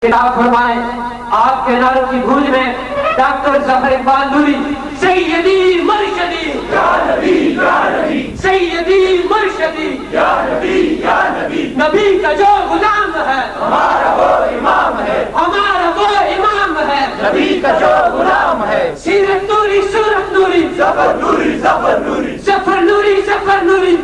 فرمائیں آپ کے نعروں کی گونج میں ڈاکٹر ظفر اقبال نوری سیدی مرشدی یا نبی یا نبی سیدی مرشدی یا نبی یا نبی نبی کا جو غلام ہے ہمارا وہ امام ہے ہمارا وہ امام ہے نبی کا جو غلام ہے سیرت نوری صورت نوری ظفر نوری ظفر نوری ظفر نوری ظفر نوری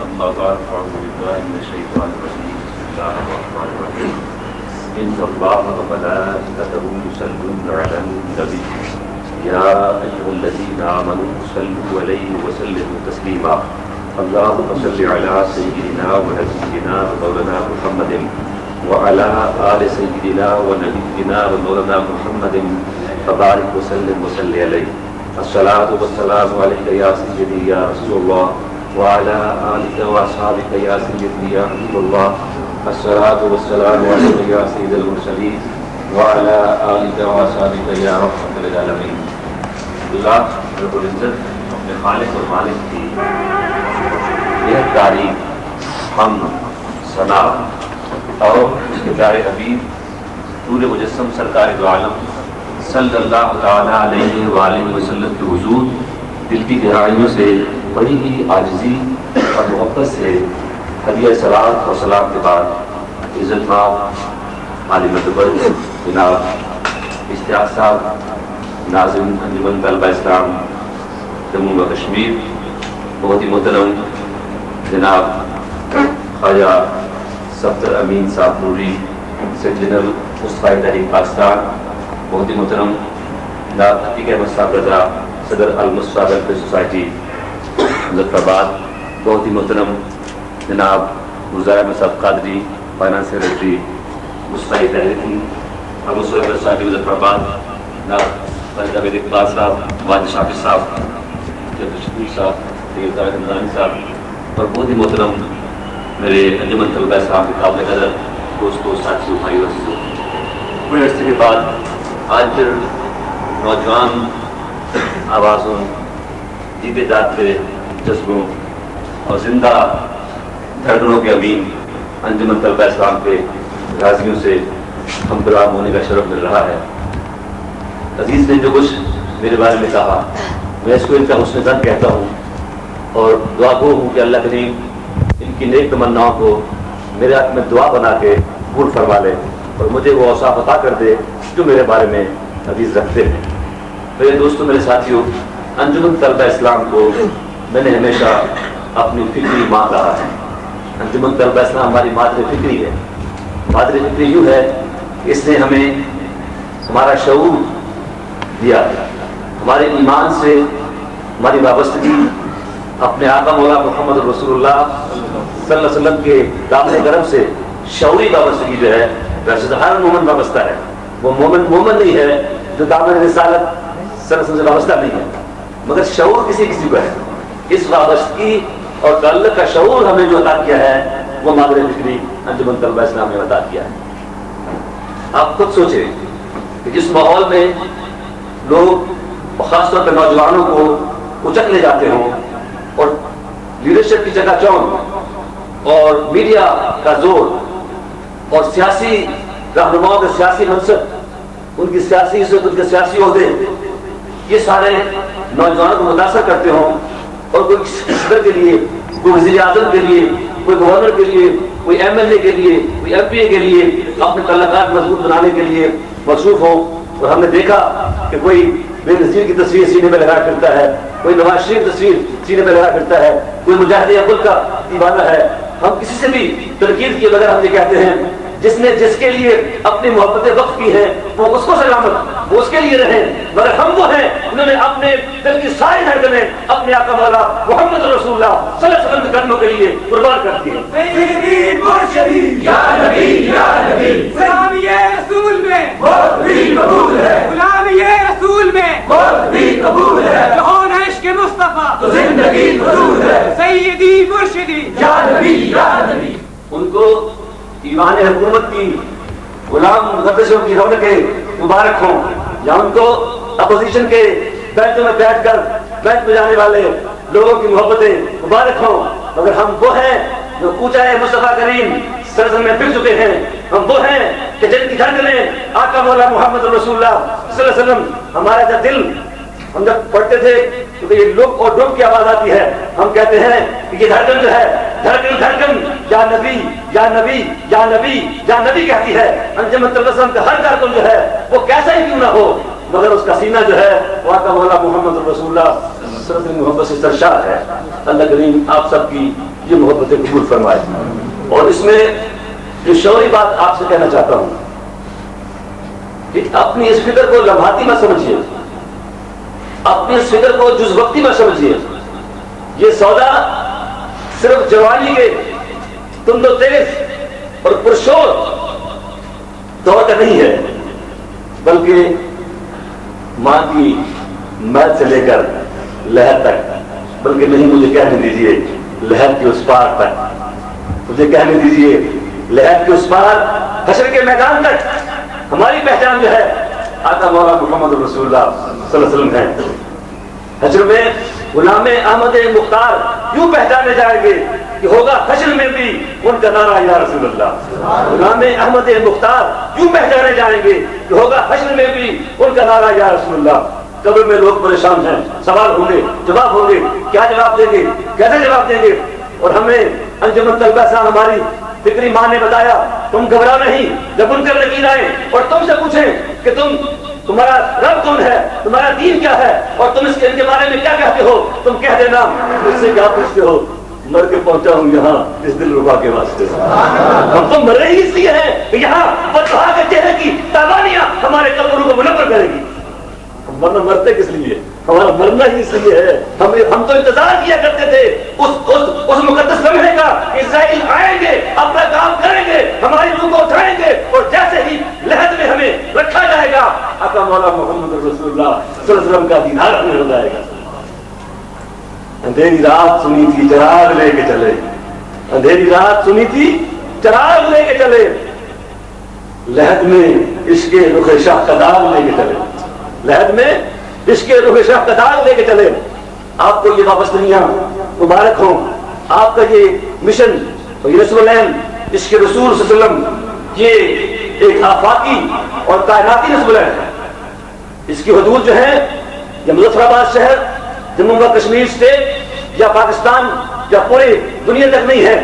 أما بعد فأعوذ بالله من الشيطان الرجيم بسم الله الرحمن الرحيم إن الله وملائكته يصلون على النبي يا أيها الذين آمنوا صلوا عليه وسلموا تسليما اللهم صل على سيدنا ونبينا ومولانا محمد وعلى آل سيدنا ونبينا ومولانا محمد فبارك وسلم وصل عليه الصلاة والسلام عليك يا سيدي يا رسول الله وعلى آلك وأصحابك يا سيدي يا حبيب الله الصلاة والسلام عليك يا سيد المرسلين وعلى آلك وأصحابك يا رحمة للعالمين. اللہ رب العزت اپنے خالق اور مالک کی یہ تعریف ہم ثنا اور اس کے پیارے حبیب نور مجسم سرکار دو عالم صلی اللہ تعالیٰ علیہ وآلہ وسلم کے حضور دل کی گہرائیوں سے بڑی ہی عاجزی اور محبت سے ہدیہ صلاۃ اور سلام کے بعد عزت مآب عالم دبر جناب اشتیاق صاحب ناظم انجمن طلبہ اسلام جموں و کشمیر بہت ہی محترم جناب خواجہ صفدر امین صاحب نوری سیکرٹری جنرل مصطفی تحریک پاکستان بہت ہی محترم جناب عتیق احمد صاحب رضا صدر المصطفی ویلفیئر سوسائٹی مظفرآباد بہت ہی محترم جناب مرزا احمد صاحب قادری فائنانس سیکرٹری مصطفی تحریک ابو سہیل صاحب مظفرآباد جناب جاوید اقبال صاحب واجد شافی صاحب جعفر شکور صاحب سید طارق رمضانی صاحب اور بہت ہی محترم میرے انجمن طلبہ صاحب کے قابل قدر دوستوں ساتھیوں بھائیوں عزیزوں بڑے عرصے کے بعد آج پھر نوجوان آوازوں جیتے جاتے جذبوں اور زندہ دھڑکنوں کے امین انجمن طلبہ اسلام کے غازیوں سے ہم پروام ہونے کا شرف مل رہا ہے. عزیز نے جو کچھ میرے بارے میں کہا میں اس کو ان کا حسن ظن کہتا ہوں اور دعا گو ہوں کہ اللہ کریم ان کی نیک تمناؤں کو میرے حق میں دعا بنا کے پور فرما لے اور مجھے وہ اوصاف عطا کر دے جو میرے بارے میں عزیز رکھتے ہیں. میرے دوستوں میرے ساتھیوں انجمن طلبہ اسلام کو میں نے ہمیشہ اپنی فکری ماں کہا ہے. انجمن طلبہ اسلام ہماری مادر فکری ہے. مادر فکری یوں ہے کہ اس نے ہمیں ہمارا شعور دیا ہے. ہمارے ایمان سے ہماری وابستگی اپنے آقا مولا محمد رسول اللہ صلی اللہ علیہ وسلم کے دامن کرم سے شعوری وابستگی جو ہے ویسے تو ہر مومن وابستہ ہے. وہ مومن نہیں ہے جو دامن رسالت صلی اللہ علیہ وسلم سے وابستہ نہیں ہے مگر شعور کسی کسی کو ہے. اس وابستگی اور تعلق کا شعور ہمیں جو عطا کیا ہے وہ مادر فکری انجمن طلبہ اسلام نے عطا کیا ہے. آپ خود سوچیں کہ جس ماحول میں لوگ خاص طور پہ نوجوانوں کو اچک لے جاتے ہوں اور لیڈرشپ کی جگہ چون اور میڈیا کا زور اور سیاسی رہنماؤں کے سیاسی منصب ان کی سیاسی عزت ان کے سیاسی عہدے یہ سارے نوجوانوں کو متاثر کرتے ہوں اور کوئی صدر کے لیے کوئی وزیر اعظم کے لیے کوئی گورنر کے لیے کوئی ایم ایل اے کے لیے کوئی ایم پی اے کے لیے اپنے تعلقات مضبوط بنانے کے لیے مصروف ہوں. اور ہم نے دیکھا کہ کوئی بے نظیر کی تصویر سینے پہ لگا پھرتا ہے کوئی نواز شریف تصویر سینے پہ لگا پھرتا ہے کوئی مجاہد ابل کا دیوانہ ہے. ہم کسی سے بھی تنقید کیے بغیر ہم یہ کہتے ہیں جس نے جس کے لیے اپنی محبتیں وقف کی ہیں وہ اس کو سلامت وہ اس کے لیے رہیں مگر ہم وہ ہیں انہوں نے اپنے دل کی ساری دھڑکنیں اپنے آقا مولا محمد رسول اللہ صلی اللہ علیہ وسلم کے قدموں کے لیے قربان کر دی. یا نبی یا نبی غلام یہ رسول میں موت بھی قبول ہے غلام یہ رسول میں موت بھی قبول ہے جو ہونا عشق مصطفیٰ تو زندگی حضور ہے سیدی مرشدی یا نبی یا نبی. ان کو ایوان حکومت کی غلام مقدسوں کی رونقیں مبارک ہوں یا ان کو اپوزیشن کے بیٹھوں میں بیٹھ کر بیٹھ بجانے والے لوگوں کی محبتیں مبارک ہوں مگر ہم وہ ہیں جو کوچہ مصطفیٰ کریم صلی اللہ علیہ وسلم میں پھر چکے ہیں، ہم وہ ہیں کہ جن کی دھڑکنیں آقا مولا محمد رسول اللہ صلی اللہ علیہ وسلم، ہمارا جب دل ہم جب پڑھتے تھے تو یہ لب اور ڈب کی آواز آتی ہے، ہم کہتے ہیں کہ یہ دھڑکن جو ہے دھڑکن دھڑکن یا نبی یا نبی یا نبی یا نبی کہتی ہے۔ انجمن طلسم کا ہر دھڑکن جو ہے وہ کیسا ہی کیوں نہ ہو مگر اس کا سینہ جو ہے وہ آقا مولا محمد رسول اللہ صلی اللہ علیہ وسلم محبت سے سرشار ہے۔ اللہ کریم آپ سب کی یہ محبتیں قبول فرمائے۔ اور اس میں جو شعوری بات آپ سے کہنا چاہتا ہوں کہ اپنی اس فکر کو لمحاتی مت سمجھیے، اپنی اس فکر کو جز وقتی مت سمجھیے۔ یہ سودا صرف جوانی کے تند و تیز اور پرشور دور کا نہیں ہے، بلکہ ماں کی محل سے لے کر لہر تک، بلکہ نہیں مجھے کہنے دیجیے لہر کے اس پار تک، مجھے کہنے دیجیے لہر کے اس پار حشر کے میدان تک ہماری پہچان جو ہے آقا مولا محمد رسول اللہ صلی اللہ علیہ وسلم ہے۔ حشر میں غلام احمد مختار یوں پہچانے جائیں گے کہ ہوگا حشر میں بھی ان کا نعرہ یا رسول اللہ۔ غلام احمد مختار یوں پہچانے جائیں گے کہ ہوگا حشر میں بھی ان کا نعرہ یا رسول اللہ۔ قبر میں لوگ پریشان ہیں، سوال ہوں گے، جواب ہوں گے، کیا جواب دیں گے، کیسے جواب دیں گے؟ اور ہمیں انجمن طلبہ صاحب ہماری فکری ماں نے بتایا تم گھبراؤ نہیں، جب ان کے نکیر آئے اور تم سے پوچھیں کہ تمہارا رب کون ہے، تمہارا دین کیا ہے، اور تم اس کے بارے میں کیا کہتے ہو، تم کہہ دینا مجھ سے کیا پوچھتے ہو، مر کے پہنچا ہوں یہاں اس دل ربا کے واسطے۔ ہم تو مر رہے ہی اس لیے ہیں کہ یہاں بدخواہ کے چہرے کی تابانیاں ہمارے قبروں کو منور کرے گی۔ ورنہ مرتے کس لیے؟ ہمارا مرنا ہی اس لیے ہے۔ ہم تو انتظار کیا کرتے تھے اس مقدس لمحے کا، اسرائیل آئیں گے، اپنا کام کریں گے، ہماری روح کو اٹھائیں گے، اور جیسے ہی لحد میں ہمیں رکھا جائے گا آقا مولا محمد رسول اللہ صلی اللہ علیہ وسلم کا دیدار ہمیں ہو جائے گا۔ اندھیری رات سنی تھی چراغ لے کے چلے، اندھیری رات سنی تھی چراغ لے کے چلے، لحد میں عشق رخ شاہ کا داغ لے کے چلے، لحد میں عشق رخ شاہ کا داغ لے کے چلے۔ آپ کو یہ وابستگیاں مبارک ہوں، آپ کا یہ مشن یہ رسول اللہ عشق رسول صلی اللہ علیہ وسلم یہ ایک آفاقی اور کائناتی رسول ہے۔ اس کی حدود جو ہے یا مظفر آباد شہر، جموں و کشمیر اسٹیٹ یا پاکستان یا پوری دنیا تک نہیں ہے،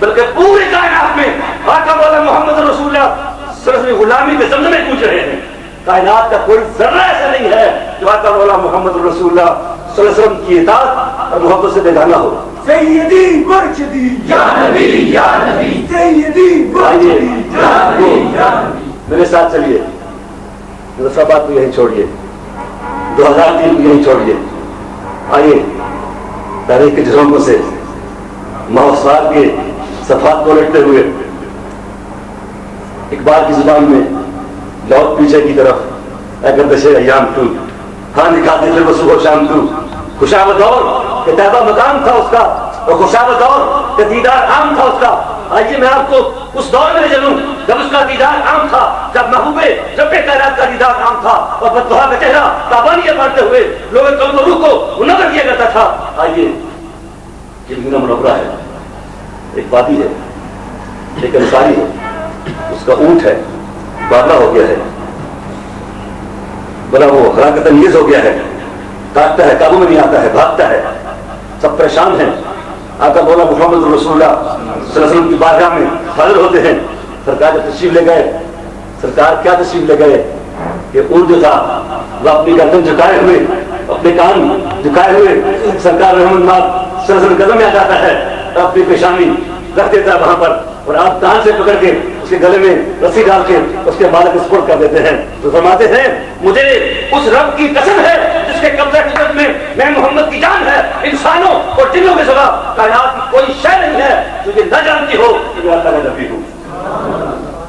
بلکہ پوری کائنات میں آقا مولا محمد رسول اللہ صلی اللہ علیہ وسلم غلامی کے زمزمے گونج رہے ہیں۔ کائنات کا کوئی ذرہ ایسا نہیں ہے جو آقا مولا محمد رسول اللہ صلی اللہ علیہ وسلم کی اطاعت اور محبت سے بےگانہ ہو۔ سیدی مرشدی یا نبی یا نبی، سیدی مرشدی یا نبی یا نبی۔ میرے ساتھ چلیے، مظفر آباد کو یہیں چھوڑیے، 2003 کو یہیں چھوڑیے، آئیے تاریخ کے جھروکوں سے ماحوسات کے صفحات کو لٹتے ہوئے اقبال کی زبان میں لوٹ پیچھے کی طرف اے گردش ایام تو، ہاں دکھاتے پھر وہ صبح شام تو، خوشاب دور کہ طیبہ مقام تھا اس کا، اور خوشاب دور کہ دیدار عام تھا اس کا۔ آئیے میں آپ کو اس دور میں لے چلوں جب اس کا دیدار عام تھا، جب محبوب رب کائنات کا دیدار عام تھا، اور بددعا کا چہرہ تابانیاں پڑھتے ہوئے لوگوں قلب و روح کو منور کیا کرتا تھا۔ آئیے یہ مینا منورہ ہے، ایک وادی ہے، ایک انصاری ہے، اس کا اونٹ ہے، باغا ہو گیا ہے، بڑا وہ ہلاکت انگیز ہو گیا ہے، کاٹتا ہے، قابو میں نہیں آتا ہے، بھاگتا ہے، سب پریشان ہیں۔ آقا مولا محمد رسول اللہ صلی اللہ علیہ وسلم کی بارگاہ میں حاضر ہوتے ہیں۔ سرکار جب تشریف لے گئے، سرکار کیا تشریف لے گئے کہ اونٹ جو تھا وہ اپنی گردن جھکائے ہوئے، اپنے کان جھکائے ہوئے سرکار رحمت مات صلی اللہ علیہ وسلم قدم میں آ جاتا ہے، اپنی پیشانی رکھ دیتا ہے وہاں پر، اور آپ کان سے پکڑ کے اس کے گلے میں رسی ڈال کے اس کے بالک سپرد کر دیتے ہیں۔ تو فرماتے ہیں مجھے اس رب کی قسم ہے جس کے قبضہ قدرت میں محمد کی جان ہے، انسانوں اور جنوں کے سوا کائنات کی کوئی شے نہیں ہے جو یہ نہ جانتی ہو کہ میں اللہ کا نبی ہوں۔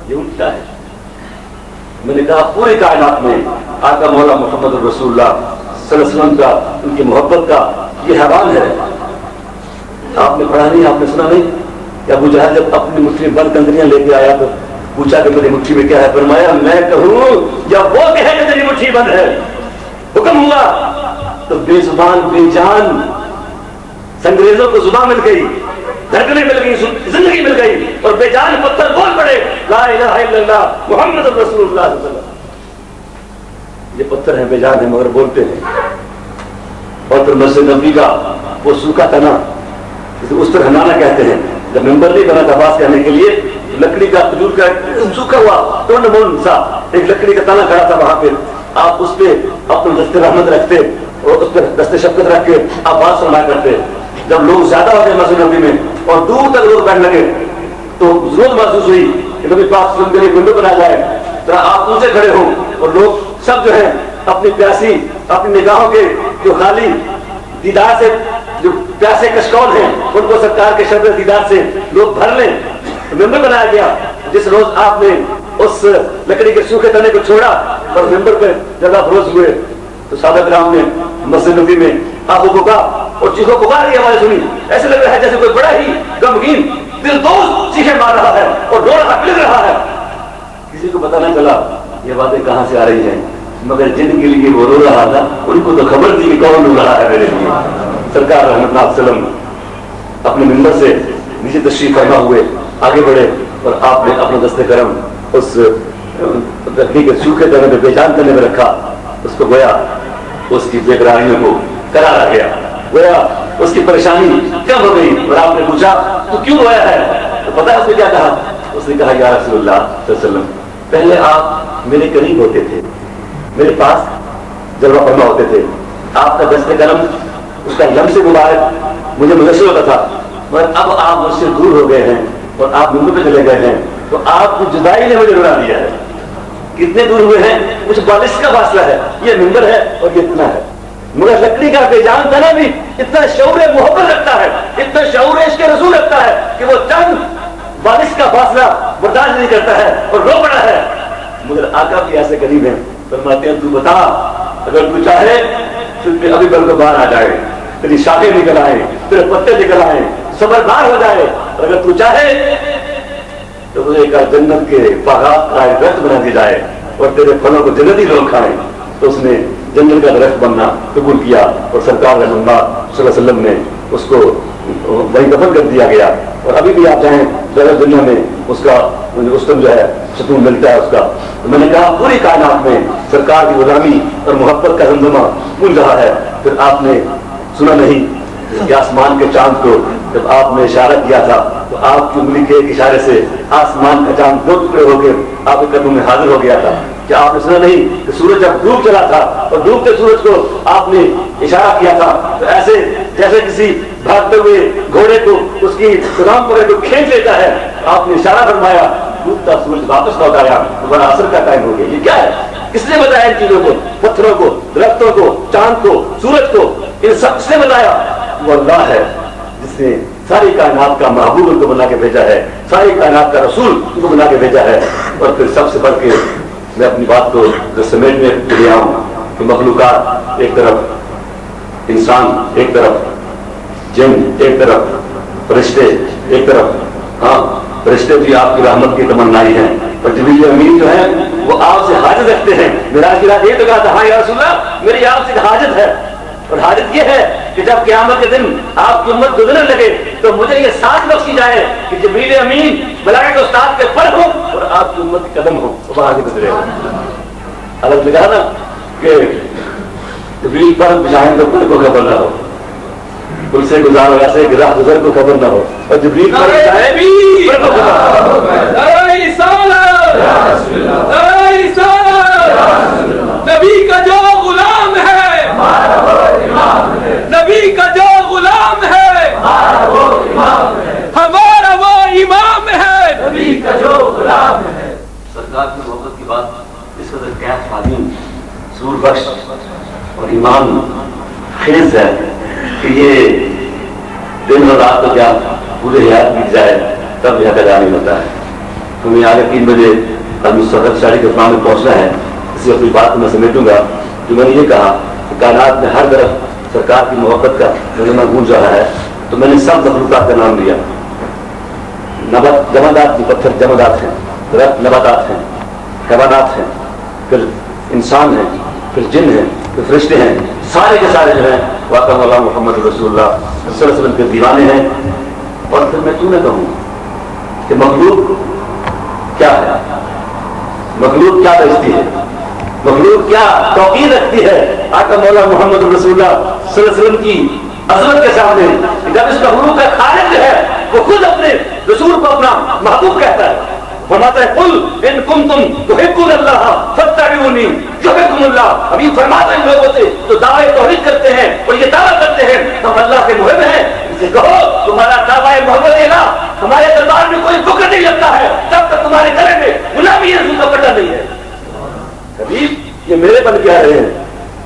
یہ اونٹ ہے، میں نے کہا پوری کائنات میں آقا مولا محمد رسول اللہ صلی اللہ علیہ وسلم کا، ان کی محبت کا یہ حیوان ہے۔ آپ نے پڑھا نہیں، آپ نے سنا نہیں کہ ابو جہل جب اپنی مٹھی میں بند کنکریاں لے کے آیا تو پوچھا کہ میری مٹھی میں کیا ہے؟ فرمایا میں کہوں یا وہ کہے کہ تیری مٹھی بند ہے؟ حکم ہوا تو بے زبان بے جان انگریزوں کو زبان مل گئی، دھڑکنیں مل گئی، زندگی مل گئی، اور بے جان پتھر بول پڑے لا الہ الا اللہ محمد رسول اللہ صلی اللہ علیہ وسلم۔ یہ پتھر ہیں، بے جان ہیں، مگر بولتے ہیں۔ اور پھر مسجد نبی کا وہ سوکھا تنا، جسے اس پر ہنانا کہتے ہیں، جب ممبر نہیں بنا تھا باز کہنے کے لیے، لکڑی کا کھجور کا سوکھا ہوا ٹونڈ مون سا ایک لکڑی کا تنا کھڑا تھا وہاں پہ، آپ اس پہ اپنے دست رحمت رکھتے اور اس پہ دست شفقت رکھ کے آپ بات سنایا کرتے۔ جب لوگ زیادہ ہو گئے مسجد نبی میں اور دور تک لوگ بیٹھنے لگے تو ضرورت محسوس ہوئی کہ نبی پاک صلی اللہ علیہ وسلم کے لیے ونڈو بنایا جائے، ذرا آپ اونچے کھڑے ہوں اور لوگ سب جو ہیں اپنی پیاسی اپنی نگاہوں کے جو خالی دیدار سے جو پیاسے کشکول ہیں ان کو سرکار کے شرف دیدار سے لوگ بھر لیں۔ ممبر بنایا گیا، جس روز آپ نے اس لکڑی کے سوکھے تنے کو چھوڑا اور ممبر پہ جگہ فروز ہوئے تو صحابہ کرام نے مسجد نبی میں آپ کو پکا اور چیخو پکار کی آواز سنی، ایسے لگ رہا ہے جیسے کوئی بڑا ہی غمگین دل دوز چیخیں مار رہا ہے اور رو رہا پلک رہا ہے۔ کسی کو پتہ نہیں چلا یہ باتیں کہاں سے آ رہی ہیں، مگر جن کے لیے وہ رو رہا تھا ان کو تو خبر تھی کہ کون رو رہا ہے میرے لیے۔ سرکار رحمت اللہ علیہ وسلم اپنے ممبر سے نیچے تشریف فرما ہوئے، آگے بڑھے اور آپ نے اپنا دست کرم اس لکڑی کے سوکھے تنے پہ بے جان کرنے میں رکھا، اس کو گویا اس کی بے قراریوں کو قرار آ گیا، گویا اس کی پریشانی کم ہو گئی۔ اور آپ نے پوچھا تو کیوں رویا ہے؟ تو پتہ ہے اس نے کیا کہا؟ اس نے کہا یا رسول اللہ صلی اللہ علیہ وسلم، پہلے آپ میرے قریب ہوتے تھے، میرے پاس جلوہ فرما ہوتے تھے، آپ کا دست کرم اس کا لمس مبارک مجھے میسر ہوتا تھا، مگر اب آپ مجھ سے دور ہو گئے ہیں اور آپ ممبر پہ چلے گئے ہیں تو آپ کی جدائی نے مجھے رلا دیا ہے۔ کتنے دور ہوئے ہیں؟ کچھ بالش کا فاصلہ ہے، یہ ممبر ہے اور یہ اتنا ہے، مگر لکڑی کا بے جان تنا بھی اتنا شعور محبت رکھتا ہے، اتنا شعور عشق رسول رکھتا ہے کہ وہ چند بالش کا فاصلہ برداشت نہیں کرتا ہے اور رو پڑا ہے، مگر آقا بھی ایسے قریب ہیں، فرماتے ہیں تو بتا اگر تو چاہے تو ابھی بل کو باہر آ جائے، تیری شاخیں نکل آئے، تیرے پتے نکل آئے، صبردار ہو جائے، اور اگر تو چاہے تو تجھے ایک جنت کے باغات کا درخت بنا دی جائے اور تیرے پھلوں کو جنتی لوگ کھائیں۔ تو اس نے جنت کا درخت بننا قبول کیا اور سرکار رحمۃ اللہ صلی اللہ علیہ وسلم نے اس کو وہی دفن کر دیا گیا۔ اور ابھی بھی آپ چاہیں جگہ دنیا میں اس کا اس کو جو ہے سکون ملتا ہے اس کا۔ تو میں نے کہا پوری کائنات میں سرکار کی غلامی اور محبت کا زمزمہ گونج رہا ہے۔ پھر آپ نے سنا نہیں کہ آسمان کے چاند کو جب آپ نے اشارہ کیا تھا تو آپ کی انگلی کے ایک اشارے سے آسمان کا چاند دو ٹکڑے ہو کے آپ کے قدموں میں حاضر ہو گیا تھا۔ کیا آپ نے سنا نہیں کہ سورج جب ڈوب چلا تھا اور ڈوبتے سورج کو آپ نے اشارہ کیا تھا تو ایسے جیسے کسی بھاگتے ہوئے گھوڑے کو اس کی غلام پکڑ کو کھینچ لیتا ہے، آپ نے اشارہ فرمایا، ڈوبتا سورج واپس لوٹ آیا، دوبارہ عصر کا ٹائم ہو گیا۔ یہ کیا ہے؟ کس نے بتایا ان چیزوں کو؟ پتھروں کو، درختوں کو، چاند کو، سورج کو، ان سب کس نے بتایا؟ وہ اللہ ہے جس نے ساری کائنات کا محبوب ان کو بنا کے بھیجا ہے، ساری کائنات کا رسول ان کو بنا کے بھیجا ہے۔ اور پھر سب سے بڑھ کے میں اپنی بات کو جو سمیٹنے کے لیے آؤں کہ مخلوقات ایک طرف، انسان ایک طرف، جن ایک طرف، فرشتے ایک طرف۔ ہاں فرشتے بھی آپ کی رحمت کی تمنائی ہیں، اور جبریل امین جو ہیں وہ آپ سے حاجت رکھتے ہیں۔ معراج کی رات یہ تو کہا تھا ہاں یا رسول اللہ میری آپ سے حاجت ہے، اور حاجت یہ ہے کہ جب قیامت کے دن آپ کی امت گزرنے لگے تو مجھے یہ ساتھ بخشی جائے کہ جبریل امین ملائکہ کے استاد کے پر ہو اور آپ کی امت کے قدم ہو وہاں سے گزرے۔ الگ لگا نا کہ جبریل پر بجائیں تو پر کو خبر نہ ہو، پل سے گزار ایسے گراہ گزر کو خبر نہ ہو، اور جبریل پر بجائے بھی پر کو نبی کا جو غلام ہے، نبی کا جو غلام ہے ہمارا وہ امام ہے، نبی کا جو غلام ہے۔ سرکار کی محبت کی بات اس قدر کیف عظیم، سور بخش اور ایمان خیز ہے کہ یہ دن اور رات تو کیا پورے حیات بیت جائے تب یہاں کا جانے ہوتا ہے۔ تمہیں آگے 3 بجے المستقبل شاعری کے فلام میں پہنچنا ہے، اسی اپنی بات کو میں سمیٹوں گا جو میں نے یہ کہا کہ کائنات میں ہر طرف سرکار کی محبت کا نغمہ گونج رہا ہے۔ تو میں نے سب مخلوقات کا نام لیا، جمادات کی پتھر جمادات ہیں، درخت نباتات ہیں، حیوانات ہیں، پھر انسان ہیں، پھر جن ہیں، پھر فرشتے ہیں، سارے کے سارے جو ہیں واقع مولا محمد رسول اللہ صلی اللہ علیہ وسلم کے دیوانے ہیں۔ اور پھر میں کیوں نہ کہوں کہ مخلوق کیا ہے، مخلوق کیا بیچتی ہے، مخلوق کیا توقیر رکھتی ہے آقا مولا محمد رسول اللہ صلی اللہ علیہ وسلم کی عظمت کے سامنے، جب اس مخلوق کا خالق جو ہے وہ خود اپنے رسول کو اپنا محبوب کہتا ہے، فرماتا ہے قل ان کنتم تحبون اللہ فاتبعونی یحببکم اللہ۔ ابھی فرماتے ہیں لوگوں سے جو دعوی توحید کرتے ہیں اور یہ دعویٰ کرتے ہیں ہم اللہ کے محب ہیں، اسے کہو تمہارا دعوی محبت الہ ہمارے دربار میں کوئی فکر نہیں لگتا ہے جب تک تمہارے گلے میں غلامی رسول کا پٹا نہیں ہے۔ حبیب یہ میرے بن کے آئے ہیں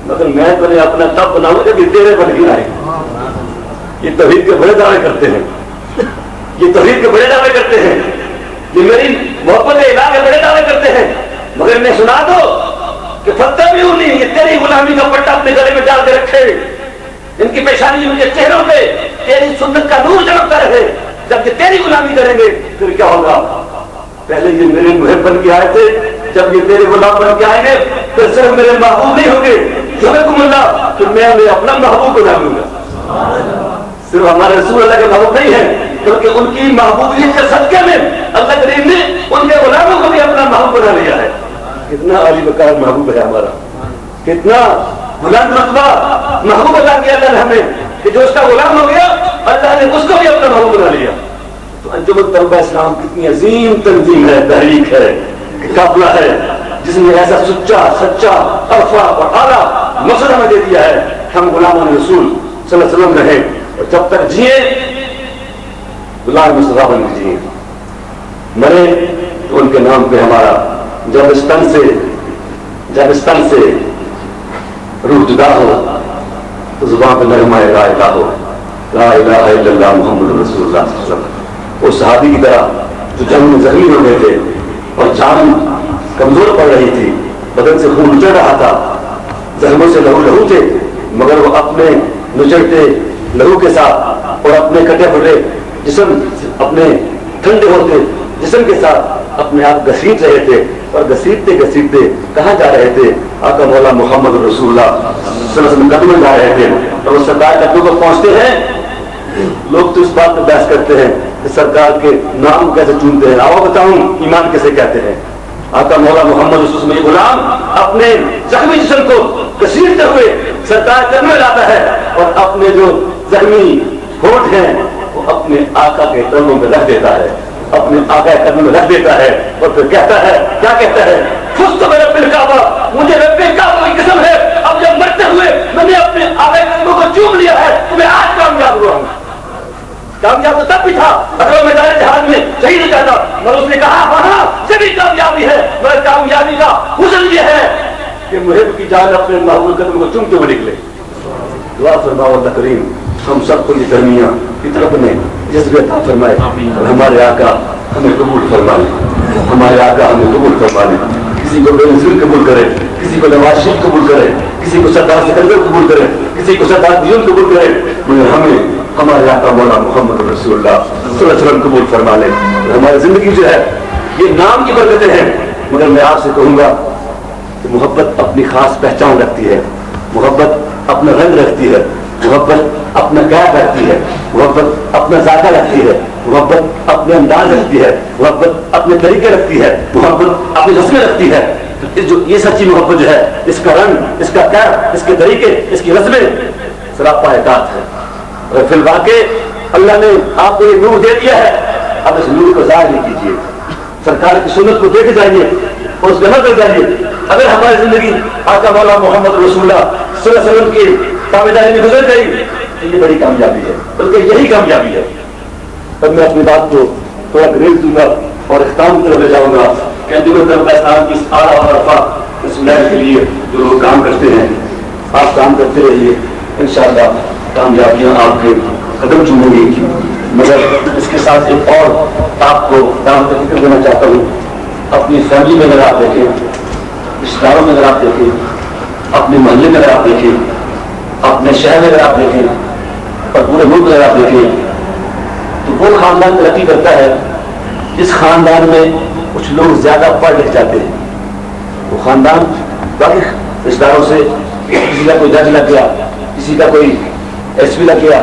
مگر میں تو اپنا تب بناؤں گا کہ تیرے بن کے آئے۔ یہ توحید کے بڑے دعوے کرتے ہیں، یہ توحید کے بڑے دعوے کرتے ہیں، یہ میری محبت الہ کے بڑے دعوے کرتے ہیں، مگر انہیں سنا دو کہ فاتبعونی یہ تیری غلامی کا پٹا اپنے گلے میں ڈال کے رکھے، ان کی پیشانی ان کے چہروں پہ تیری سنت کا نور چمکتا رہے۔ جب یہ تیری غلامی کریں گے پھر کیا ہوگا؟ پہلے یہ میرے محب بن کے آئے تھے، جب یہ تیرے غلام بن کے آئیں گے پھر صرف میرے محبوب نہیں ہوں گے، یحببکم اللہ، پھر میں انہیں اپنا محبوب بنا لوں گا۔ صرف ہمارے رسول اللہ کے محبوب نہیں ہے کیونکہ ان کی محبوبیت کے صدقے میں اللہ کریم نے ان کے غلاموں کو بھی اپنا محبوب بنا لیا ہے۔ کتنا عالی وقار محبوب ہے ہمارا، کتنا بلند رتبہ محبوب اللہ کیا اللہ نے ہمیں کہ جو اس کا غلام ہو گیا اللہ نے اس کو بھی اپنا محبوب بنا لیا۔ تو انجمن طلبہ اسلام کتنی عظیم تنظیم ہے، تحریک ہے، قافلہ ہے جس نے ایسا سچا عرفہ اور اعلیٰ مقصد ہمیں دے دیا ہے کہ ہم غلامان رسول صلی اللہ علیہ وسلم رہیں اور جب تک جیے غلام مصطفیٰ بن کے جیے، مرے تو ان کے نام پہ ہمارا جب استن سے روح جدا ہو تو زبان پہ نغمہ لا الہ ہو، لا الہ الا اللہ محمد رسول اللہ صلی اللہ علیہ وسلم۔ اس صحابی کی طرح جو جنگ میں زخمی ہو گئے تھے اور جان کمزور پڑ رہی تھی، بدن سے خون نچڑ رہا تھا، زخموں سے لہو تھے، مگر وہ اپنے نچڑتے لہو کے ساتھ اور اپنے کٹے پھٹے جسم، اپنے ٹھنڈے ہوتے جسم کے ساتھ اپنے آپ گھسیٹ رہے تھے، اور گھسیٹتے کہاں جا رہے تھے؟ آقا مولا محمد رسول اللہ صلی اللہ علیہ وسلم قدم میں جا رہے تھے، اور وہ سرکار قدموں کو پہنچتے ہیں۔ لوگ تو اس بات پہ بحث کرتے ہیں کہ سرکار کے نام کیسے چنتے ہیں، آؤ بتاؤں ایمان کیسے کہتے ہیں۔ آقا مولا محمد رسول اللہ یہ غلام اپنے زخمی جسم کو گھسیٹتے ہوئے سرکار قدم میں لاتا ہے، اور اپنے جو زخمی ہونٹ ہیں وہ اپنے آقا کے قدموں میں رکھ دیتا ہے، اپنے آقا کے قدموں میں رکھ دیتا ہے، اور پھر کہتا ہے، کیا کہتا ہے؟ فزت برب الکعبہ، مجھے رب کعبہ کی قسم ہے اب جب مرتے ہوئے میں نے اپنے آقا کے قدموں کو چوم لیا ہے تو میں آج کامیاب ہوا ہوں۔ کامیاب تو تب بھی تھا اگر میدان جہاد میں شہید ہو جاتا، مگر اس نے کہا ہاں یہ بھی کامیابی ہے، مگر کامیابی کا حسن یہ ہے کہ محب کی جان اپنے محبوب قدم کو چومتے ہوئے نکلے۔ دعا فرماؤ اللہ کریم ہم سب کو یہ درمیاں کی طرف نے جذبہ عطا فرمائے، اور ہمارے آقا ہمیں قبول فرمائے، ہمارے آقا ہمیں قبول فرمائے۔ کسی کو بے نظیر قبول کرے، کسی کو نواز شریف قبول کرے، کسی کو سردار سکندر قبول کرے، کسی کو سردار دیون قبول کرے، مگر ہمیں ہمارے آقا مولا محمد رسول اللہ صلی اللہ علیہ وسلم قبول فرما لے۔ ہماری زندگی جو ہے یہ نام کی برکتیں ہیں، مگر میں آپ سے کہوں گا کہ محبت اپنی خاص پہچان رکھتی ہے، محبت اپنا رنگ رکھتی ہے، محبت اپنا قید رکھتی ہے، محبت اپنا ذائقہ رکھتی ہے، محبت اپنے انداز رکھتی ہے، محبت اپنے طریقے رکھتی ہے، محبت اپنی رسمیں رکھتی ہے۔ جو یہ سچی محبت جو ہے اس کا رنگ، اس کا قید، اس کے طریقے، اس کی رسمیں سراپا اطاعت ہے۔ اور فی الواقع اللہ نے آپ کو یہ نور دے دیا ہے، اب اس نور کو ظاہر نہیں کیجیے، سرکار کی سنت کو دیکھ جائیے اور اس جمع کر جائیے۔ اگر ہماری زندگی آقا مولا محمد رسول اللہ صلی اللہ علیہ وسلم کی تابعداری میں گزر گئی تو یہ بڑی کامیابی ہے، بلکہ یہی کامیابی ہے۔ اب میں اپنی بات کو تھوڑا گریز دوں گا اور اختتام کی طرف لے جاؤں گا کہ اسلام کی اعلیٰ اور رفع رسول کے لیے جو لوگ کام کرتے ہیں، آپ کام کرتے رہیے، انشاءاللہ کامیابیاں آپ کے قدم چومیں گی۔ مگر اس کے ساتھ ایک اور آپ کو دعوت فکر دینا چاہتا ہوں، اپنی فیملی میں اگر آپ دیکھیں، رشتہ داروں میں اگر آپ دیکھیں، اپنے محلے میں اگر آپ دیکھیں، اپنے شہر میں اگر آپ دیکھیں اور پورے ملک میں اگر آپ دیکھیں تو وہ خاندان ترقی کرتا ہے جس خاندان میں کچھ لوگ زیادہ پڑھ لکھ جاتے ہیں۔ وہ خاندان باقی رشتہ داروں سے کسی کا کوئی جج لگ گیا، کسی کا کوئی ایس پی لگ گیا،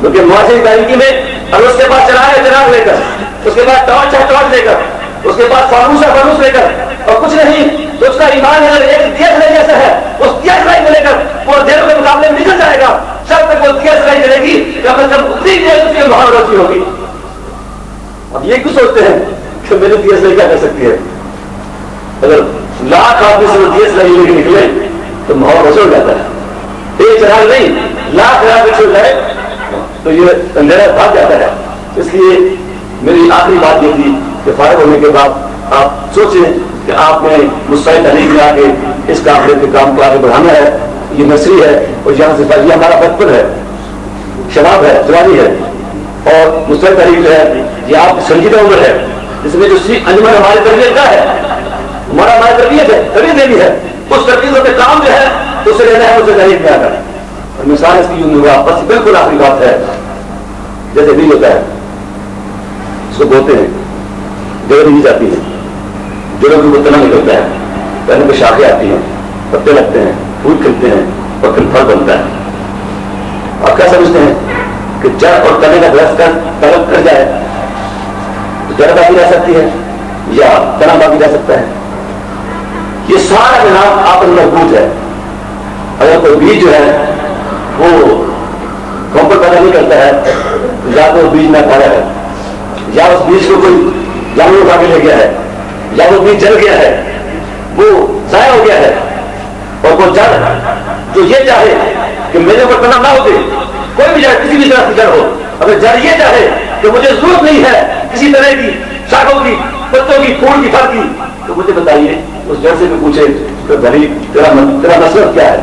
کیونکہ معاشرے کی تاریکی میں اگر اس کے پاس چراغ ہے چراغ لے کر، اس کے پاس ٹارچ ہے ٹارچ لے کر، اس کے پاس فانوس ہے فانوس لے کر، اور کچھ نہیں تو اس کا ایمان اگر ایک دیش رہی جیسا ہے، اس دیش رہی کو لے کر وہ دیروں کے مقابلے میں نکل جائے گا. جب تک وہ دیش رہی چلے گی جب اتنی دیر اس کی بہت روشنی ہوگی. اب یہ کیوں سوچتے ہیں کہ میری دیش رہی کیا کر سکتی ہے؟ اگر لاکھ آدمی سے وہ دیش رہی لے کے نکلے تو ماحول روشن ہو جاتا ہے. ایک چراغ نہیں لاکھ چراغ چھوڑ جائے تو یہ اندھیرا بھاگ جاتا ہے. اس لیے میری آخری بات یہ تھی کہ فارغ ہونے کے بعد آپ سوچیں کہ آپ نے مستعد تحریک میں آ کے اس قافلے کے کام کو آگے بڑھانا ہے. یہ نسری ہے اور یہاں سے یہ ہمارا بچپن ہے، شباب ہے، جوانی ہے. اور مستعد تحریک جو ہے یہ آپ کی سنجیدہ عمر ہے، اس میں جو انجمن ہماری تربیت کا ہے، ہماری تربیت ہے، تربیت دینی ہے. اس تربیت پہ کام جو ہے اسے لینا ہے مستعد تحریک میں آ کر. اور مثال اس کی یوں ہوگا، بس بالکل آخری بات ہے. جیسے بھی ہوتا ہے اس کو بولتے ہیں، جگہ دی جاتی ہے، جڑوں کو تنا نکلتا ہے، پہلے پہ شاخیں آتی ہیں، پتے لگتے ہیں، پھول کھلتے ہیں اور پھر پھل بنتا ہے. آپ کیا سمجھتے ہیں کہ جڑ اور تنے کا درخت کا طلب کر جائے تو جڑ باقی رہ سکتی ہے یا تنا باقی رہ سکتا ہے؟ یہ سارا نظام آپ میں محبوط ہے. اگر کوئی بیج جو ہے وہ کھوپڑ پیدا نہیں کرتا ہے تو یا تو وہ بیج نہ کھایا ہے، یا اس بیج کو کوئی جانور اٹھا کے لے گیا ہے، یا وہ بیج جل گیا ہے، وہ ضائع ہو گیا ہے. اور وہ جڑ جو یہ چاہے کہ میرے اوپر تنا نہ ہوتے، کوئی بھی جڑ کسی بھی طرح کی جڑ ہو، اگر جڑ یہ چاہے کہ مجھے ضرورت نہیں ہے کسی طرح کی شاخوں کی، پتوں کی، پھول کی، پھل کی، تو مجھے بتائیے اس جڑ سے بھی پوچھے کہ بھائی تیرا مطلب کیا ہے؟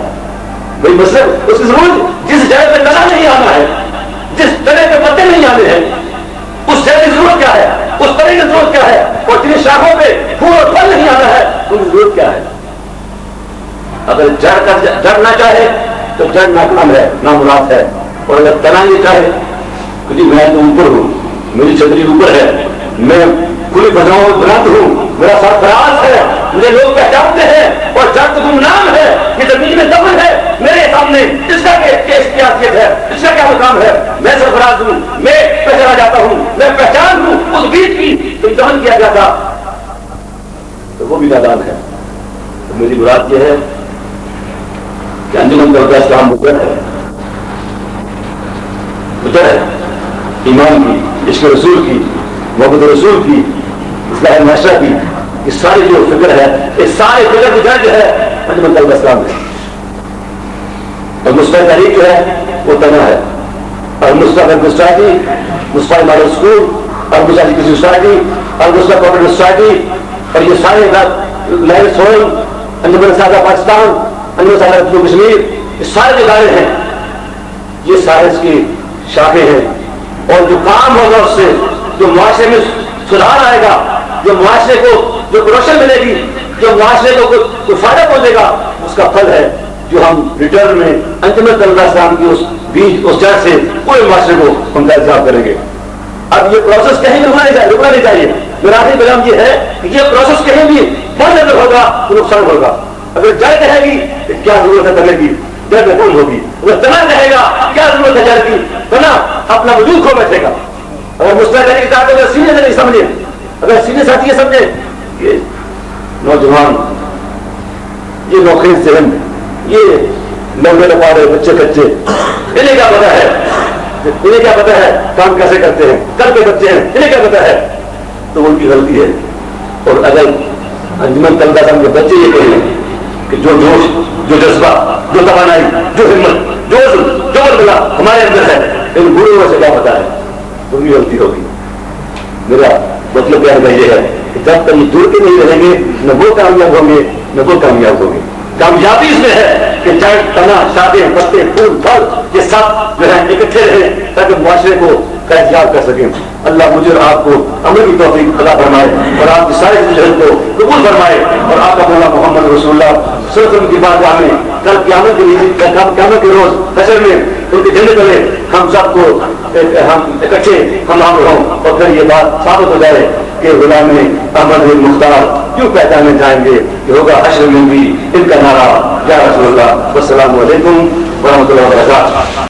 بھائی مطلب اس کی ضرورت جس جڑ پہ تنا نہیں آنا ہے، جس طرح کے پتے نہیں آنے ہیں، اس جڑ کی ضرورت کیا ہے، اس طرح کی ضرورت کیا ہے، اور جن شاخوں پہ پھول اور پھل نہیں آنا ہے ان کی ضرورت کیا ہے؟ اگر جڑ نہ چاہے تو جڑ ناکام ہے، نامراد ہے. اور اگر تنا یہ چاہے کہ جی میں تو اوپر ہوں، میری چھتری اوپر ہے، میں کھلی بجاؤں بلند ہوں، میرا سرفراز ہے، مجھے لوگ پہچانتے ہیں، اور جڑ تو گمنام ہے، یہ زمین میں دفن ہے میرے سامنے، اس کا کیا حیثیت ہے، اس کا کیا مقام ہے؟ میں سرفراز ہوں، میں پہچانا جاتا ہوں، میں پہچان ہوں. اس بیج کی تو امتحان کیا گیا تھا تو وہ بھی نادان ہے. تو میری مراد یہ ہے کہ انجمن کا اسلام مجر ہے، مجر ہے ایمان کی، عشق رسول کی، محبت رسول کی، اصلاح معاشرہ کی. یہ ساری جو فکر ہے، یہ سارے فکر کی جڑ جو ہے انجمن کا اسلام ہے. اور مستعد تحریک جو ہے وہ تنا ہے. اور مستقبل سوسائٹی، مستقبل ماڈل اسکول، اور مستقبل کسی سوسائٹی، اور مستقبل کوآپریٹو سوسائٹی، اور یہ سارے لہر سول، انجمن سازہ پاکستان، انجمن سازہ جموں کشمیر، یہ سارے جو ادارے ہیں یہ سارے اس کی شاخیں ہیں. اور جو کام ہوگا اس سے جو معاشرے میں سدھار آئے گا، جو معاشرے کو جو روشن ملے گی، جو معاشرے کو کوئی فائدہ پہنچے گا، اس کا پھل ہے جو ہم ریٹرن میں انجمن صلی اللہ علیہ وسلم کی اس بیج اس جڑ سے پورے معاشرے کو ہم کا انتظام کریں گے. اب یہ پروسیس کہیں بھی رکنا نہیں چاہیے. میرا آخری پیغام یہ ہے کہ یہ پروسیس کہیں بھی بند اگر ہوگا تو نقصان ہوگا. اگر جڑ رہے گی تو کیا ضرورت ہے تنے کی؟ جڑ میں کون ہوگی. اگر تنا رہے گا کیا ضرورت ہے جڑ کی؟ تنا اپنا وجود کھو بیٹھے گا. اگر مستقبل کے ساتھ اگر سینے سے نہیں سمجھے، اگر سینے ساتھ یہ سمجھے کہ نوجوان، یہ نوخیز ذہن، یہ لمبے لپاڑے بچے کچے، انہیں کیا پتا ہے، انہیں کیا پتا ہے کام کیسے کرتے ہیں، کل کے بچے ہیں، انہیں کیا پتا ہے، تو ان کی غلطی ہے. اور اگر انجمن طلبہ صاحب کے بچے یہ کہیں کہ جو جوش، جو جذبہ، جو توانائی، جو ہمت، جو بلبلا ہمارے اندر ہے، ان گروؤں سے کیا پتا ہے، تو ان کی غلطی ہوگی. میرا مطلب کہنا یہ ہے کہ جب تک یہ جڑ کے نہیں رہیں گے نہ وہ کامیاب ہوں گے نہ وہ کامیاب ہوں گے. کامیابی اس میں ہے کہ جڑ، تنا، شاخیں، پتے، پھول، پھل یہ سب جو ہے اکٹھے رہیں تاکہ معاشرے کو کا انتظام کر سکیں. اللہ مجھے اور آپ کو عمل کی توفیق عطا فرمائے اور آپ کی ساری جہد کو قبول فرمائے. اور آپ کا مولا محمد رسول اللہ صلی اللہ علیہ وسلم کی بارگاہ میں کل قیامت کے لیے قیامت کے روز حشر میں ان کی جنت میں ہم سب کو ہم اکٹھے ہم ہوں اور پھر یہ بات ثابت ہو جائے کہ غلام احمد مختار کیوں پہچانے جائیں گے کہ ہوگا حشر میں بھی ان کا نعرہ یا رسول اللہ. والسلام علیکم ورحمۃ اللہ وبرکاتہ.